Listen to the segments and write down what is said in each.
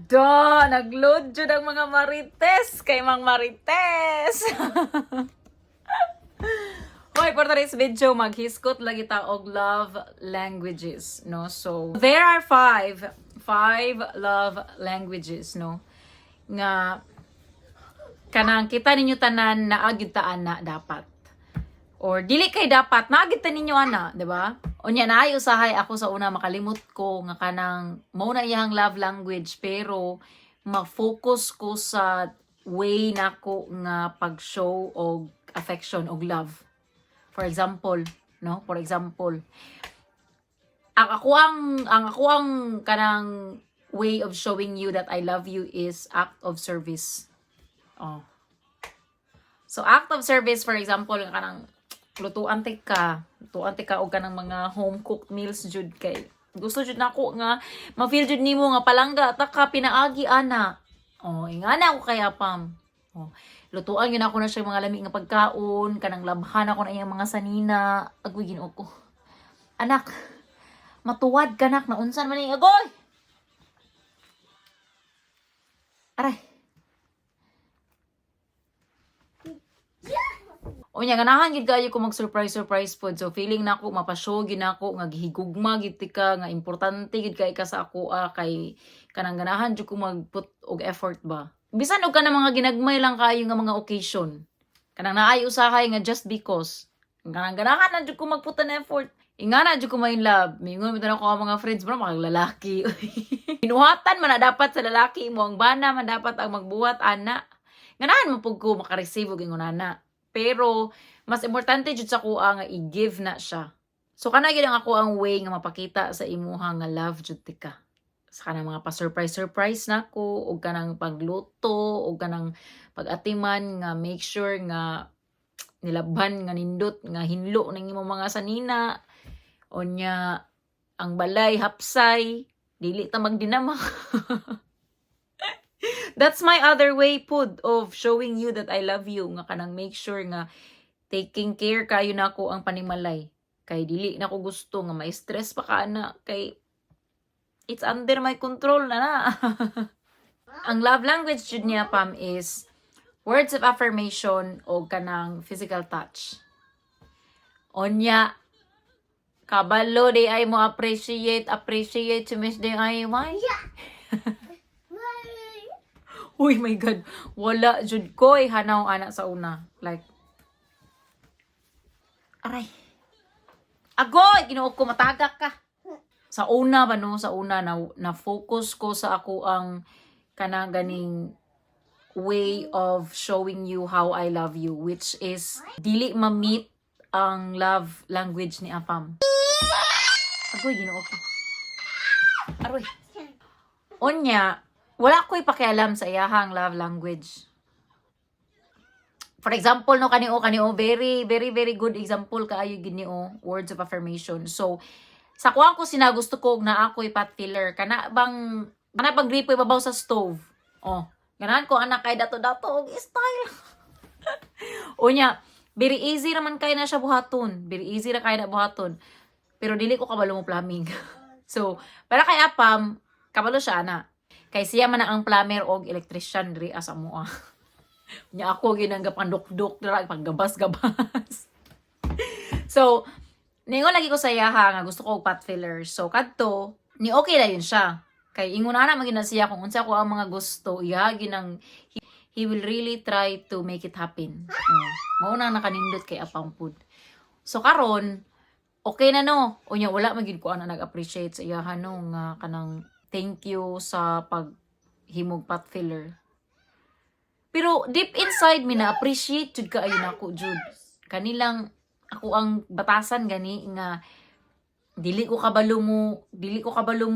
Nagload jud ang mga marites kay Mang Marites. Hoy, for today's video, maghiskot lagi ta og love languages, no? So, there are five love languages, no? Nga kanang kita ninyo tanan na agid ta ana dapat. Or dili kay dapat naagid ta ninyo ana, di ba? Unya na ay usahay ako sa una makalimot ko nga kanang mao na iyang love language pero mag-focus ko sa way nako nga pag-show og affection og love. For example, no? For example, ang ako ang kanang way of showing you that I love you is act of service. Oh. So act of service, for example, kanang lutuan ka og kanang mga home cooked meals jud kay gusto jud nako nga ma-feel jud nimo nga palangga ta ka pinaagi ana. Oh, ingana ako kay apam. Oh, lutuan yun ako na siya mga lami nga pagkaon, kanang labhan ako na iyang mga sanina. Agoy Ginoo ko. Anak, matuwad ka nak na unsan man ni agoy. Aray. O nya ganahan gid kayo ko mag-surprise food. So feeling nako mapashow gid nako nga gihigugma gid ka nga importante gid kay ka sa ako kay kanang ganahan jud ko magput og effort ba. Bisan og kanang mga ginagmay lang kayo nga mga occasion. Kanang naay usahay nga just because. Kanang ganahan na jud ko magput ng effort. Ingana jud ko may love. Mingon bitan ako ang mga friends bro mga lalaki. Binuhatan man na dapat sa lalaki mo ang bana man dapat ang magbuhat ana. Ganahan mo pug ko maka-receive og ingon ana. Pero, mas importante jud sa kuha nga i-give na siya. So, kana gid ang ako ang way nga mapakita sa imuha nga love jud ka. Sa kanang mga pa-surprise na ko, o kanang pagluto, o kanang pag-atiman nga make sure nga nilabhan nga nindot, nga hinlo ng imong mga sanina. O nya, ang balay, hapsay, dili ta magdinama. That's my other way pud of showing you that I love you nga kanang make sure nga taking care kayo nako ang panimalay kay dili nako gusto nga ma-stress pa ka na kay it's under my control na. Ang love language jud niya pam is words of affirmation o kanang physical touch. Onya kabalo di ay mo appreciate to miss di ay may. Uy, my God. Wala, jud ko hanaw anak sa una. Like, aray. Agoy! Ginoo ko, matagak ka. Sa una ba no? Sa una, na-focus ko sa ako ang kanang ganing way of showing you how I love you. Which is, dili ma-meet ang love language ni Apam. Agoy, ginoo ko. Aroy. Onya, wala ko'y pakialam sa iyahang love language. For example, no, kanio, very good example kaayo ginio, words of affirmation. So, sa kuwang ko sinagusto ko na ako'y pot filler. Kana bang gripo ibabaw sa stove. Oh, ganahan ko anak kay dato-dato og style. Unya, very easy naman kay na siya buhaton. Very easy na kay na buhaton. Pero dili ko kabalo mo plumbing. So, para kay Apam, kabalo siya ana. Kay siya man ang plumber og electrician diri asa moa. Nya ako ginang pandok-dok dira paggabas-gabas. So, ningon lagi ko sa iya nga gusto ko og pot filler. So kadto, ni okay na yun siya. Kay ingon ana magina siya kung unsa ko ang mga gusto, iya ginang he will really try to make it happen. Mao na nakanindot kay apang pud. So karon, okay na no. Unya wala magid ko ana nag-appreciate sa iya no nga kanang thank you sa paghimog pot filler. Pero deep inside me na appreciate jud kaayo nako jud. Kanilang ako ang batasan gani nga dili ko kabalo mo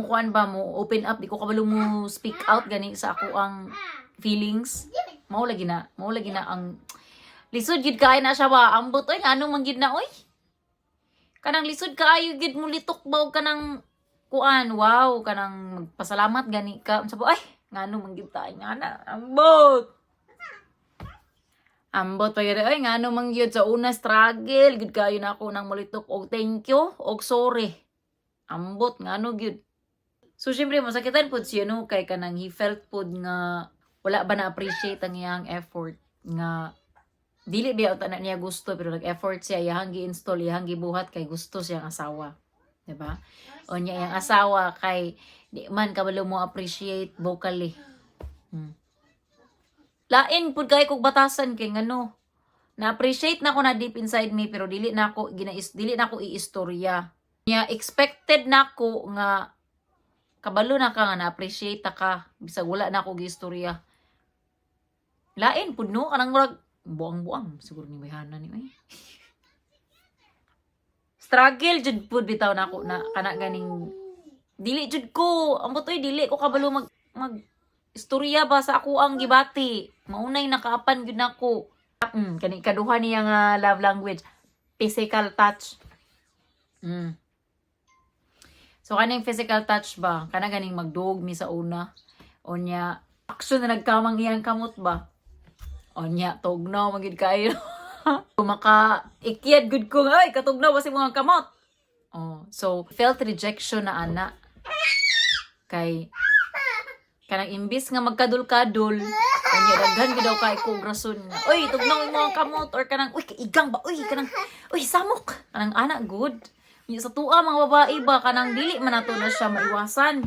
kuan ba mo open up, di ko kabalo mo speak out gani sa ako ang feelings. Mao lagi na ang lisod gid kaayo na siya ba ambot oy ngano man gid na oy. Kanang lisod kaayo gid mo litok ba og kanang kuan, wow, kanang magpasalamat gani ka. Sabi, ay, ngano manggid tayo nga na. Ambot pa yun. Ay, ngano manggid sa una struggle. Gid kayo na ako nang malitok og thank you og sorry. Ambot, ngano gid. So syempre masakitan pud siya no kay kanang he felt pud nga wala ba na appreciate ang iyang effort nga dili biya na niya gusto pero nag-effort siya iyang gi-install iyang gibuhat kay gusto siyang asawa, di ba? O niya iyang asawa kay di man kabalo mo appreciate vocally. Lain pud kay kog batasan kay ngano na-appreciate na ko na deep inside me pero dili na ako dili na ako iistorya. Niya expected na ko nga kabalo na ka nga na-appreciate ka bisag wala na ako giistorya. Lain pud no kanang murag buang-buang siguro ni bayhana ni ay. Struggle jud pud bitaw nako na kana ganing dili jud ko ambot oy dili ko kabalo mag istorya ba sa ako ang gibati. Maunay nakaapan gyud nako. Kani kaduha niya nga love language, physical touch. So kaning physical touch ba, kana ganing magdug mi sa una. Onya, action na nagkamang iyang kamot ba? Onya, tugnaw magid kayo. Maka ikyad good ko nga, ay katugnaw ba si mga kamot. Oh, so felt rejection na ana. Kay kanang imbis nga magkadul-kadul, kanya daghan gid daw kay kog rason nga oy tugnaw mo ang kamot or kanang uy igang ba uy kanang uy samok kanang ana good nya sa tuwa mga babae ba kanang dili man nato na siya maiwasan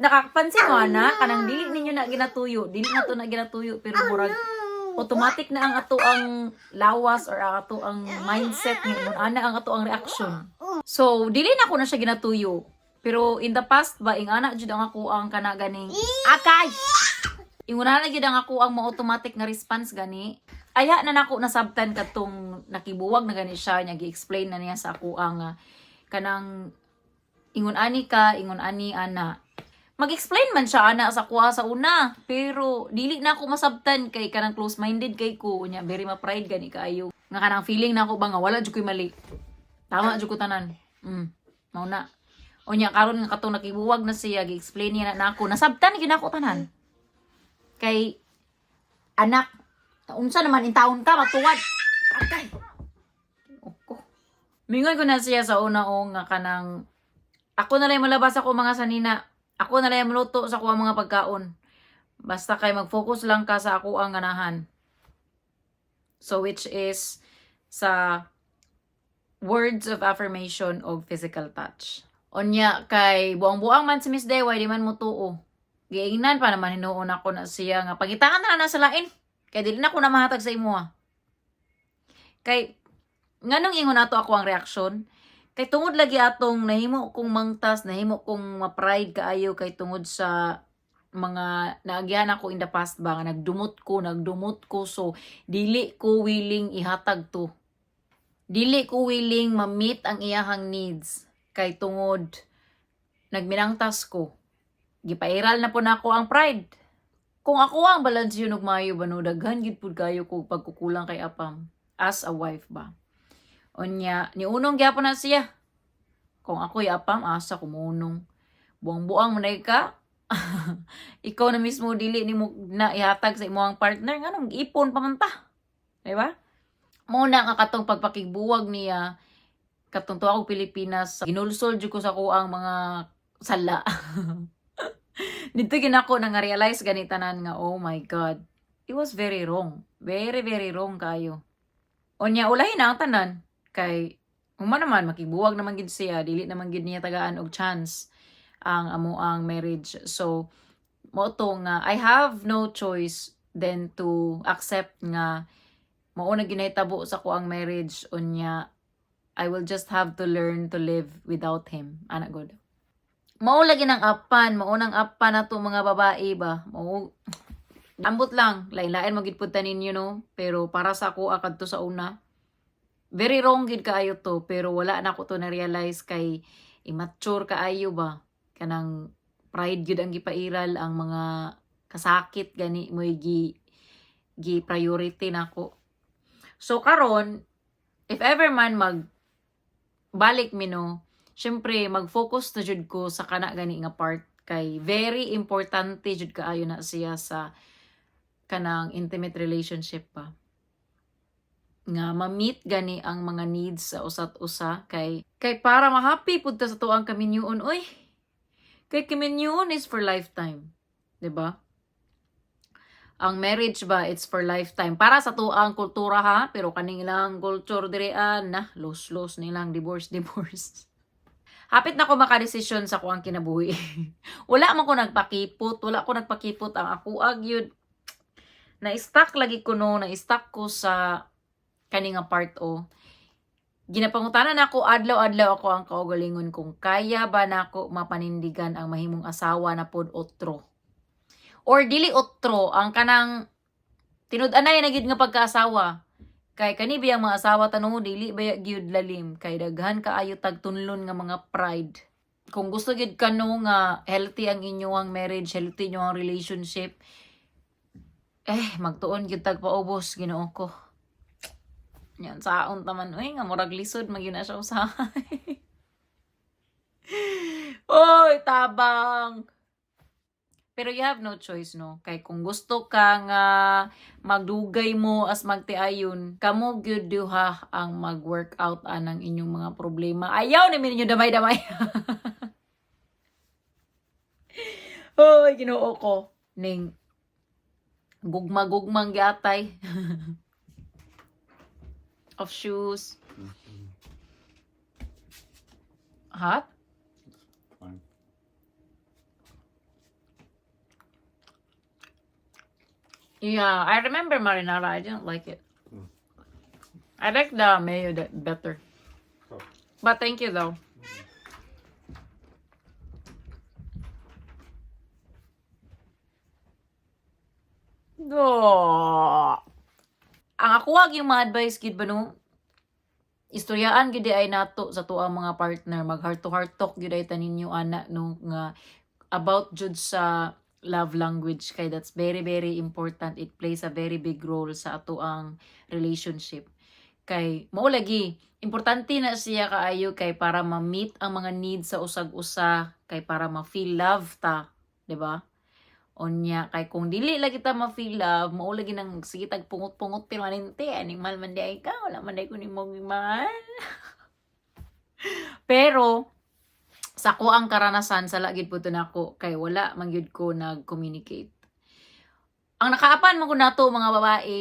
nakakapansin mo ana kanang dili ninyo na ginatuyo dili nato na ginatuyo pero murag automatic na ang ato ang lawas or ang ato ang mindset nga ana ang ato ang reaction so dili na ko na siya ginatuyo pero in the past ba ing ana jud ang ako ang kana ganing akay ingon na gyud ang ako ang mo automatic nga response gani aya na nako nasabtan katong nakibuwag na gani siya nya gi-explain na niya sa ako ang kanang ingon ani ka ingon ani ana mag-explain man siya ana sa kuha sa una pero dili na ako masabtan kay kanang close minded kay ko nya very ma pride gani kaayo nga kanang feeling na ako ba nga wala jud koy mali tama jud ko tanan mao na unya karon nga katong nakibuwag na siya gi-explain niya na ako nasabtan gyud ako tanan kay anak unsa naman in taon ka matuwad atay oko mingon ko na siya sa una nga kanang ako na lang malabas ako mga sanina ako na lang maluto sa kuha mga pagkaon basta kay mag-focus lang ka sa ako ang ganahan so which is sa words of affirmation of physical touch. Onya kay buang-buang man si Miss Deway di man mo tuo. Giingnan pa naman hinuon ako na siya nga pagitaan na na sa lain. Kay dili na ko na mahatag sa imo Kay nganong ingon nato ako ang reaksyon? Kay tungod lagi atong nahimo kong mangtas, nahimo kong ma-pride kaayo kay tungod sa mga naagyan ako in the past ba nga nagdumot ko so dili ko willing ihatag to. Dili ko willing ma-meet ang iyahang needs kay tungod nagminangtas ko. Gipairal na po nako ang pride. Kung ako ang balance yun og maayo ba no daghan gid pud kayo ko pagkukulang kay apam as a wife ba. Onya ni unong gyapon na siya. Kung ako apam asa kumunong. Buang-buang man ka. Ikaw na mismo dili nimo na ihatag sa imong partner nganong ipon pa man ta. Di ba? Muna nga katong pagpakigbuwag niya katong tuwa ko Pilipinas ginulsol jud ko sa kuang mga sala. Dito ginako na nga realize ganitanan nga oh my god. It was very wrong. Very very wrong kayo. Onya ulahin na ang tanan kay human naman makibuwag naman gid siya dili naman gid niya tagaan og chance ang amo ang marriage. So mo to nga I have no choice than to accept nga mao na ginahitabo sa ko ang marriage unya I will just have to learn to live without him. Ana god. Mao lagi nang apan, mao nang apan nato mga babae ba. Mao ambot lang, lain-lain magid pud tanin no, pero para sa ako akadto sa una. Very wrong gid kaayo to, pero wala na ko to na realize kay immature kaayo ba. Kanang pride gid ang gipairal ang mga kasakit gani mo gi priority nako. So karon if ever man balik mi no, syempre mag-focus na jud ko sa kana gani nga part kay very importante jud kaayo na siya sa kanang intimate relationship pa. Nga ma-meet gani ang mga needs sa usat usa kay para ma-happy pud ta sa tuang kaminyoon oy. Kay kiminyon is for lifetime. 'Di ba? Ang marriage ba, it's for lifetime. Para sa tuang kultura ha, pero kaning ilang culture direan na los nilang divorce. Hapit na ko makadesisyon sa kuang kinabuhi. Wala man ko nagpakipot, ang ako agyud. Na-stuck lagi ko no, na-stuck ko sa kaninga part o. Ginapangutanan ako adlaw-adlaw ako ang kaugalingon kung kaya ba nako mapanindigan ang mahimong asawa na pod otro. Or dili otro ang kanang tinud-anay na gid nga pagkaasawa. Kay kani biyang mga asawa tanong dili ba gyud lalim kay daghan kaayo tagtunlon nga mga pride. Kung gusto gid kano nga healthy ang inyong marriage, healthy inyong relationship, magtuon gid tag paubos Ginoo ko. Yan saon taman oy nga murag lisod magyud na siya usahay. Oy tabang. Pero you have no choice, no? Kay kung gusto ka nga magdugay mo as magtiayon, kamo gyud duha ang mag-workout anang inyong mga problema. Ayaw na ninyo damay-damay. Hoy, Ginoo ko. Ning gugma-gugmang gyatay. Of shoes. Hot? Fine. Yeah, I remember marinara. I didn't like it. I like the mayo better. Oh. But thank you though. Oh. Ang ako yung mga advice gid ba no? Istoryaan gid ay nato sa tuang mga partner, mag heart to heart talk gid ay taninyo ana no nga about jud sa love language kay that's very very important. It plays a very big role sa ato ang relationship. Kay mao lagi importante na siya kaayo kay para ma-meet ang mga needs sa usag-usa, kay para ma-feel love ta, 'di ba? Onya kay kung dili lagi ta ma-feel love, mao lagi nang sige tag pungot-pungot permanente animal man di ka, wala man di ko nimo mahal. Pero sa ko ang karanasan sa lagid po nako kay wala man gyud ko nag-communicate. Ang nakaapan man ko nato mga babae,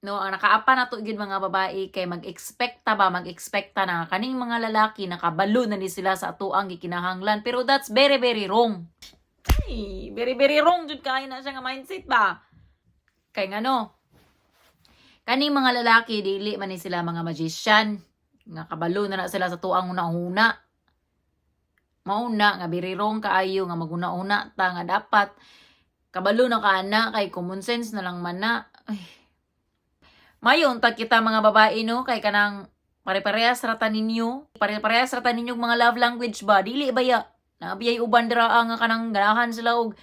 no, ang nakaapan nato gyud mga babae kay mag-expecta na kaning mga lalaki nakabalo na ni sila sa ato ang gikinahanglan, pero that's very very wrong. Ay, very very wrong jud kay na siya nga mindset ba. Kay ngano? Kaning mga lalaki dili man ni sila mga magician nga kabalo na sila sa tuang una-una. Mauna nga birirong kaayo nga maguna-una ta nga dapat kabalo na kana kay common sense na lang man na. Ay. Mayon ta kita mga babae no kay kanang pare-parehas rata ninyo mga love language ba dili baya nabiyay uban dira nga kanang ganahan sila og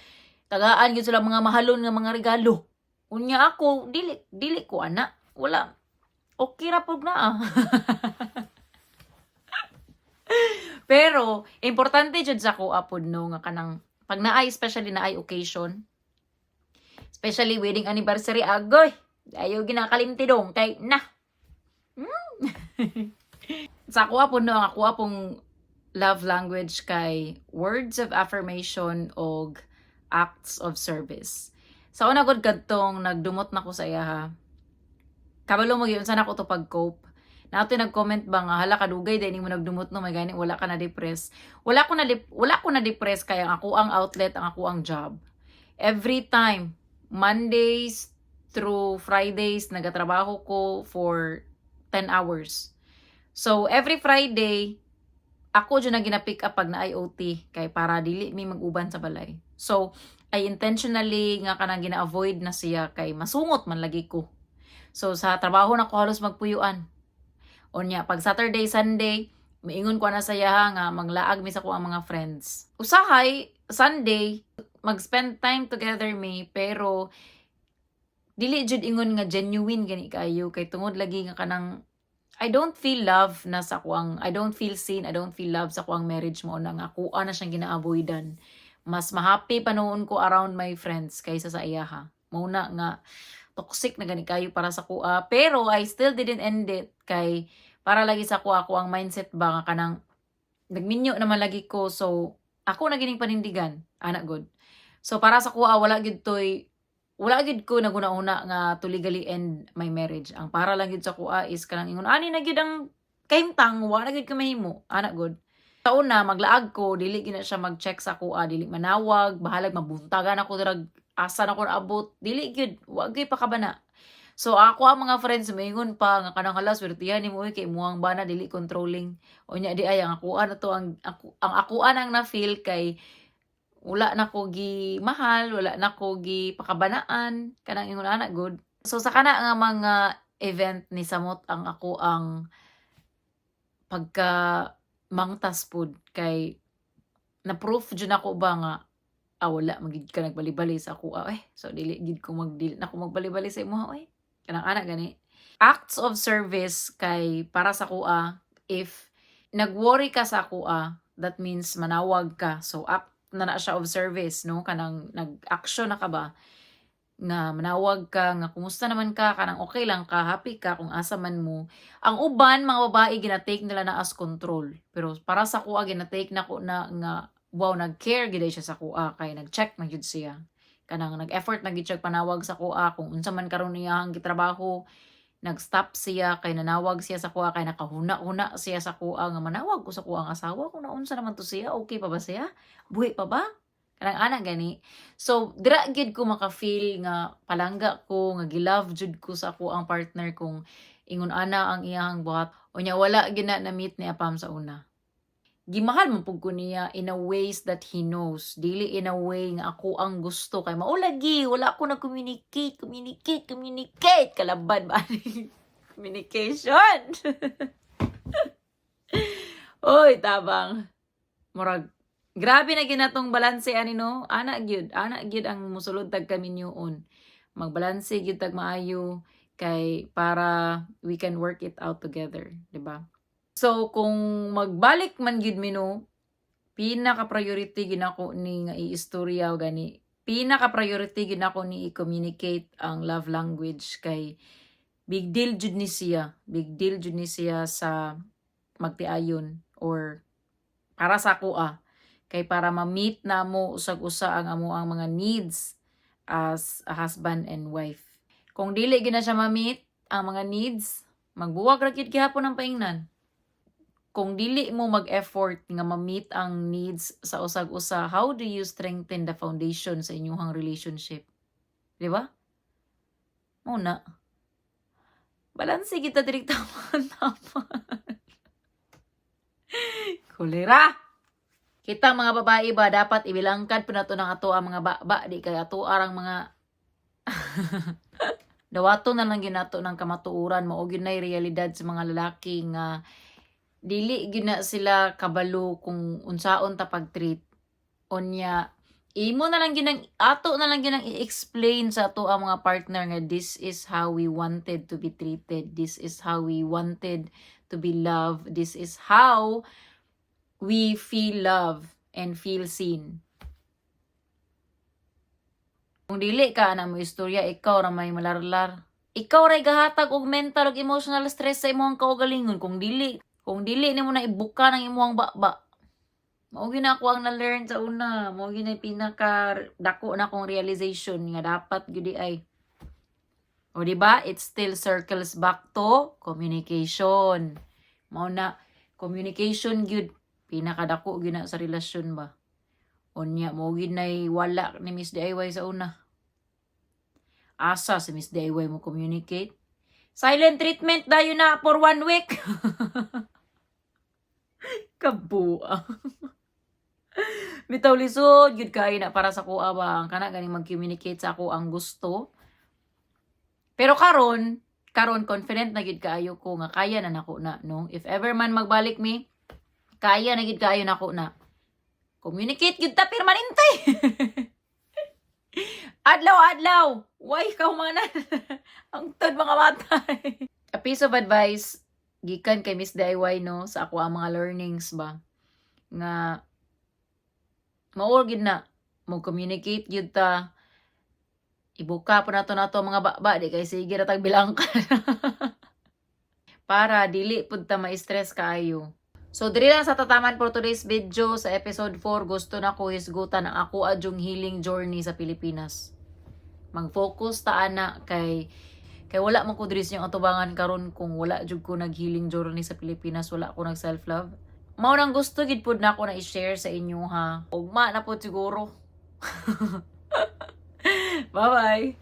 tagaan gyud sila mga mahalon nga mga regalo. Unya ako dili ko ana wala okay ra pug na. Pero importante jud sa ko apod no nga kanang pag naay especially naay occasion, especially wedding anniversary agoy ayo ginakalimti dong kay na. Sa ako apod no ang ako apong love language kay words of affirmation og acts of service. Sa una gud kadtong nagdumot nako sa iya ha. Kabalo mo gyud sa nako to pag-cope. Nato nag-comment ba nga hala kadugay dahil mo nagdumot no may gani wala ka na depress. Wala ko na depress kaya ang ako ang outlet, ang ako ang job. Every time Mondays through Fridays nagatrabaho ko for 10 hours. So every Friday ako dyan na gina-pick up pag na IOT kay para dili mi mag-uban sa balay. So I intentionally nga kanang gina-avoid na siya kay masungot man lagi ko. So sa trabaho na ko halos magpuyuan. Onya, pag Saturday, Sunday, miingon ko na saya nga maglaag mi sa ko ang mga friends. Usahay, Sunday, mag-spend time together mi, pero dili jud ingon nga genuine gani kayo kay tungod lagi nga kanang I don't feel love na sa kuang, I don't feel seen, I don't feel love sa kuang marriage mo na nga kuha na siyang gina-avoidan. Mas ma-happy pa noon ko around my friends kaysa sa iyaha. Mauna nga toxic na gani kayo para sa kuha, pero I still didn't end it kay para lagi sa kuha ko ang mindset ba nga kanang nagminyo naman lagi ko, so Ako na gining panindigan, ana good. So para sa kuha wala gid ko naguna-una nga to legally end my marriage. Ang para lang gid sa kuha is kanang ingon ani na gid ang kahimtang wa na gid ka mahimo, ana good. Sa una maglaag ko dili gid na siya mag-check sa kuha, dili manawag, bahalag mabuntagan ako dirag asa na ko naabot, dili gid wa gyud pakabana. So ako ang mga friends moingon pa nga kanang hala swertihan nimo kay imuhang bana dili controlling. Unya di ay ang akuan na to ang akuan ang na-feel kay wala na ko mahal, wala na ko pakabanaan, kanang ingon ana good. So sa kana nga mga event ni samot ang ako ang pagka mangtas pud kay na-proof jud nako ba nga wala magid ka nagbali-bali sa ako so dili na ko magbali-bali sa imo kanang ana gani. Acts of service kay para sa kuha if nag-worry ka sa kuha that means manawag ka so act na siya of service no kanang nag-action na ka ba nga manawag ka nga kumusta naman ka kanang okay lang ka happy ka kung asa man mo. Ang uban mga babae gina-take nila na as control pero para sa kuha gina-take na ko na nga wow nag-care gid siya sa kuha kay nag-check na gyud siya kanang nag-effort na gid siya panawag sa kuha kung unsa man karon niyang gitrabaho nag-stop siya kay nanawag siya sa kuha kay nakahuna-huna siya sa kuha nga manawag ko sa kuha ang asawa ko naunsa naman to siya okay pa ba siya buhi pa ba kanang ana gani. So dira gid ko maka-feel nga palangga ko nga gilove jud ko sa ako ang partner kung ingon ana ang iyang buhat unya wala gid na meet ni apam sa una. Gimahal man pud ko niya in a ways that he knows dili in a way nga ako ang gusto kay mao lagi wala ako na communicate kalabad ba communication. Oy tabang murag grabe na ginatong balanse ani no ana gyud ang musulod tag kami niyoon magbalanse gyud tag maayo kay para we can work it out together, di ba? So, kung magbalik man gyud mi no, pinaka-priority gid nako ni nga iistorya o gani. Pinaka-priority gid nako ni i-communicate ang love language kay big deal jud ni siya. Big deal jud ni siya sa magtiayon or para sa ako kay para ma-meet na mo usag-usa ang amo ang mga needs as a husband and wife. Kung dili gid na siya ma-meet ang mga needs, magbuwag ra gyud gihapon ang paingnan. Kung dili mo mag-effort nga ma-meet ang needs sa usag-usa, how do you strengthen the foundation sa inyong relationship? Di ba? Muna. Balanse kita direkta Kulera! Kita mga babae ba, dapat ibilangkad pa na to ng ato ang mga baba, di kay ato arang mga dawato na lang ginato ng kamatuuran, maugin na realidad sa mga lalaki nga dili gina sila kabalo kung unsaon ta pag-treat. Onya, imo na lang ginang ato na lang ginang i-explain sa ato ang mga partner nga this is how we wanted to be treated. This is how we wanted to be loved. This is how we feel love and feel seen. Kung dili ka na mo istorya, ikaw ra may malarlar. Ikaw ray gahatag og mental ug emotional stress sa imong kaugalingon kung dili nimo na ibuka ng imong baba. Mao gyud ako ang na-learn sa una, mao gyud na pinaka dako na kong realization nga dapat gyud ay. O di ba? It still circles back to communication. Mao na communication gyud pinakadako gyud na sa relasyon ba. Unya mao gyud nay wala ni Miss DIY sa una. Asa si Miss DIY mo communicate? Silent treatment dayon na for 1 week. Kabuang. Bitaw lisod gyud kay na para sa kuha ba ang kana ganing mag-communicate sa ako ang gusto. Pero karon confident na gyud kaayo ko nga kaya na nako na no. If ever man magbalik mi, kaya na gyud kaayo nako na. Communicate gyud ta permanente. Adlaw. Why ka humanan? Ang tod mga matay. A piece of advice gikan kay Miss DIY no sa ako ang mga learnings ba nga maul gid na mo communicate gyud ta ibuka pa nato mga baba di kay sige ra tag bilang ka para dili pud ta ma-stress kaayo So, diri lang sa tataman for today's video. Sa episode 4, gusto na ko hisgutan ang ako adyong healing journey sa Pilipinas. Mag-focus ta ana kay wala man ko diri sa inyong atubangan karon kung wala jud ko nag-healing journey sa Pilipinas, wala ko nag-self-love. Mao nang gusto gid pud na ako na i-share sa inyo ha. Ugma na pud siguro. Bye-bye.